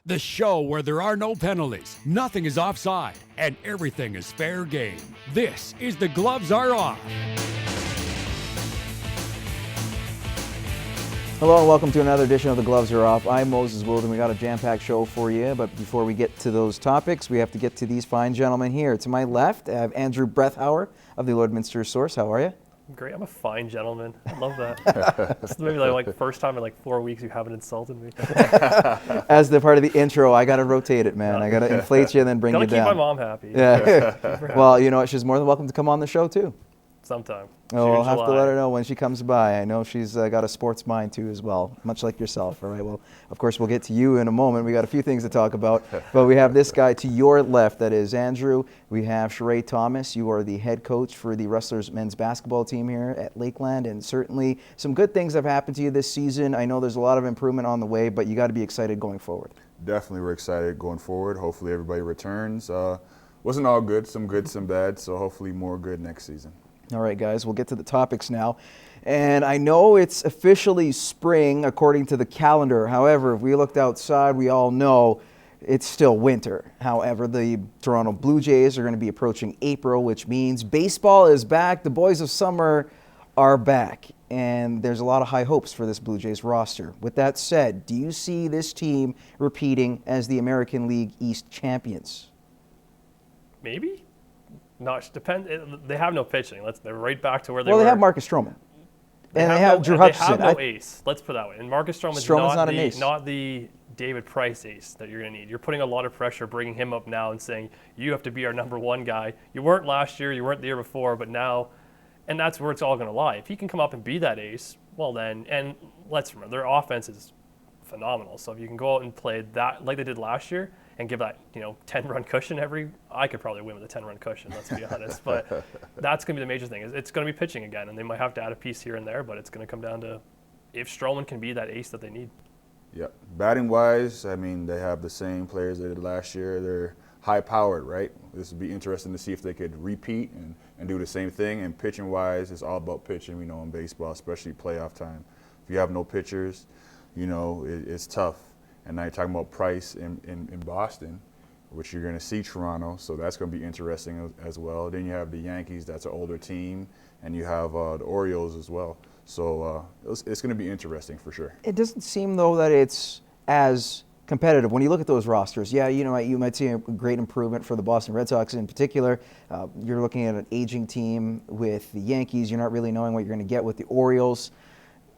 The show where there are no penalties, nothing is offside, and everything is fair game. This is The Gloves Are Off. Hello and welcome to another edition of The Gloves Are Off. I'm Moses Woldu and we got a jam-packed show for you, but before we get to those topics, we have to get to these fine gentlemen here. To my left, I have Andrew Brethauer of the Lloydminster Source. How are you? Great. I'm a fine gentleman. I love that. This is maybe like the first time in like 4 weeks you haven't insulted me. As the part of the intro, I got to rotate it, man. I got to inflate you and then bring you down. Gotta keep my mom happy. Yeah. Well, you know what? She's more than welcome to come on the show, too. Sometime. Oh, we'll have to let her know when she comes by. I know she's got a sports mind, too, as well, much like yourself. All right, well, of course, we'll get to you in a moment. We got a few things to talk about, but we have this guy to your left. That is Andrew. We have Sheray Thomas. You are the head coach for the Wrestlers men's basketball team here at Lakeland, and certainly some good things have happened to you this season. I know there's a lot of improvement on the way, but you got to be excited going forward. Definitely, we're excited going forward. Hopefully, everybody returns. Wasn't all good, some bad, so hopefully more good next season. All right, guys, we'll get to the topics now. And I know it's officially spring according to the calendar. However, if we looked outside, we all know it's still winter. However, the Toronto Blue Jays are going to be approaching April, which means baseball is back. The boys of summer are back. And there's a lot of high hopes for this Blue Jays roster. With that said, do you see this team repeating as the American League East champions? Maybe? Not depend. They have no pitching. They're right back to where they were. Well, they have Marcus Stroman. And they have Drew Hutchison. They have no ace. Let's put it that way. And Marcus Stroman's not the David Price ace that you're going to need. You're putting a lot of pressure bringing him up now and saying, you have to be our number one guy. You weren't last year, you weren't the year before, but now, and that's where it's all going to lie. If he can come up and be that ace, well then, and let's remember, their offense is phenomenal. So if you can go out and play that like they did last year, and give that 10-run cushion I could probably win with a 10-run cushion, let's be honest. But that's going to be the major thing. It's going to be pitching again, and they might have to add a piece here and there, but it's going to come down to if Stroman can be that ace that they need. Yeah, batting-wise, I mean, they have the same players they did last year. They're high-powered, right? This would be interesting to see if they could repeat and do the same thing. And pitching-wise, it's all about pitching, in baseball, especially playoff time. If you have no pitchers, it's tough. And now you're talking about Price in Boston, which you're going to see Toronto, so that's going to be interesting as well. Then you have the Yankees, that's an older team, and you have the Orioles as well. So it's going to be interesting for sure. It doesn't seem, though, that it's as competitive. When you look at those rosters, you might see a great improvement for the Boston Red Sox in particular. You're looking at an aging team with the Yankees. You're not really knowing what you're going to get with the Orioles.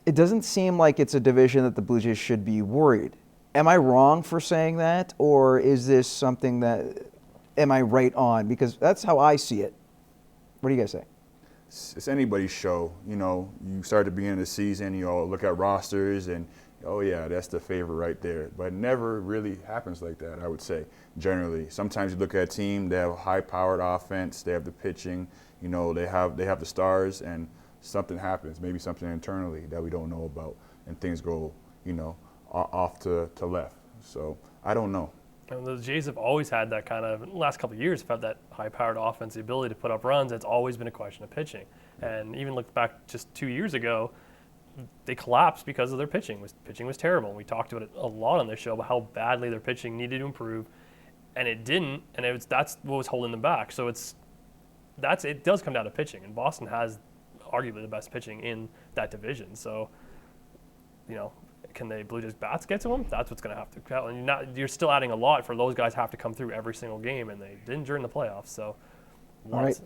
It doesn't seem like it's a division that the Blue Jays should be worried. Am I wrong for saying that, or is this something am I right on? Because that's how I see it. What do you guys say? It's anybody's show. You start at the beginning of the season, you all look at rosters and, oh yeah, that's the favorite right there. But it never really happens like that, I would say, generally. Sometimes you look at a team, they have a high-powered offense, they have the pitching, they have the stars, and something happens, maybe something internally that we don't know about, and things go, off to left. So I don't know. And the Jays have always had that kind of, in the last couple of years, have had that high-powered offense, the ability to put up runs. It's always been a question of pitching. And even look back just 2 years ago, they collapsed because of their pitching. Pitching was terrible. And we talked about it a lot on this show about how badly their pitching needed to improve, and it didn't. And that's what was holding them back. So it does come down to pitching. And Boston has arguably the best pitching in that division. So, can the Blue Jays bats get to them? That's what's going to have to count. And you're still adding a lot for those guys have to come through every single game, and they didn't during the playoffs. So, all right.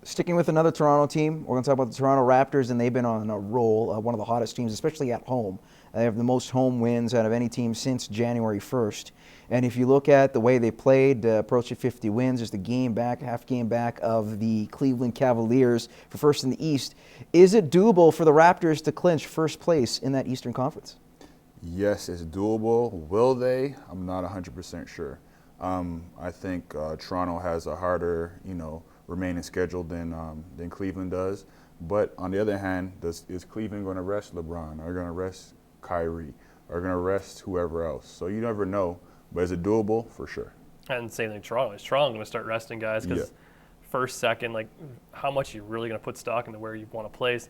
Sticking with another Toronto team, we're going to talk about the Toronto Raptors, and they've been on a roll, one of the hottest teams, especially at home. They have the most home wins out of any team since January 1st. And if you look at the way they played, approaching 50 wins, just half game back of the Cleveland Cavaliers for first in the East. Is it doable for the Raptors to clinch first place in that Eastern Conference? Yes, it's doable. Will they? I'm not 100% sure. I think Toronto has a harder, remaining schedule than Cleveland does. But on the other hand, is Cleveland going to rest LeBron? Are they going to rest Kyrie? Are they going to rest whoever else? So you never know. But is it doable? For sure. And same thing Toronto. Is Toronto going to start resting guys? Because first, second, how much are you really going to put stock into where you want to place?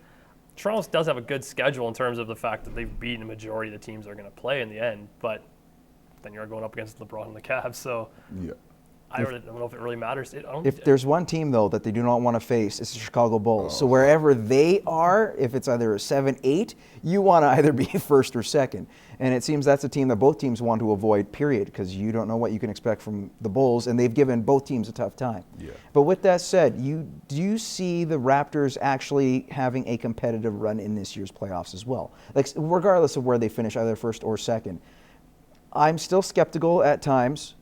Toronto does have a good schedule in terms of the fact that they've beaten a majority of the teams they're going to play in the end, but than you are going up against LeBron and the Cavs. So Yeah. I don't know if it really matters. If there's one team, though, that they do not want to face, it's the Chicago Bulls. So wherever they are, if it's either a 7-8, you want to either be first or second. And it seems that's a team that both teams want to avoid, period, because you don't know what you can expect from the Bulls, and they've given both teams a tough time. Yeah. But with that said, do you see the Raptors actually having a competitive run in this year's playoffs as well? Like, regardless of where they finish, either first or second. I'm still skeptical at times,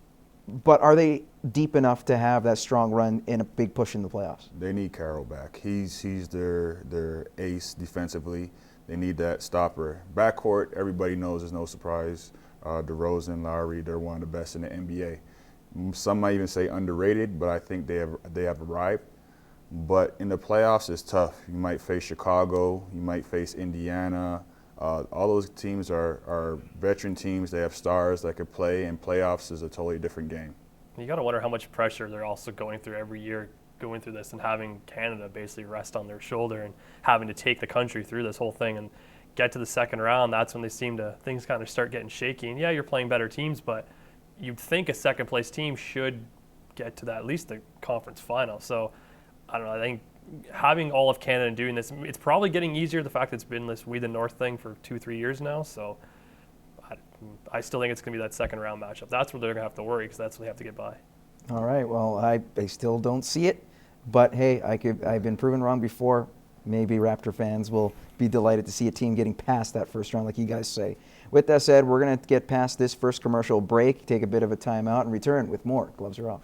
but are they deep enough to have that strong run in a big push in the playoffs? They need Carroll back. He's their ace defensively. They need that stopper. Backcourt, everybody knows, there's no surprise. DeRozan, Lowry, they're one of the best in the NBA. Some might even say underrated, but I think they have arrived. But in the playoffs, it's tough. You might face Chicago. You might face Indiana. All those teams are veteran teams. They have stars that could play, and playoffs is a totally different game. You got to wonder how much pressure they're also going through every year, going through this and having Canada basically rest on their shoulder and having to take the country through this whole thing and get to the second round. That's when things kind of start getting shaky. And yeah, you're playing better teams, but you'd think a second place team should get to that, at least the conference final. So I don't know. I think having all of Canada doing this, it's probably getting easier. The fact that it's been this We the North thing for 2-3 years now. So I still think it's going to be that second round matchup. That's where they're going to have to worry because that's what they have to get by. All right. Well, I still don't see it, but hey, I've been proven wrong before. Maybe Raptor fans will be delighted to see a team getting past that first round, like you guys say. With that said, we're going to get past this first commercial break, take a bit of a timeout, and return with more Gloves Are Off.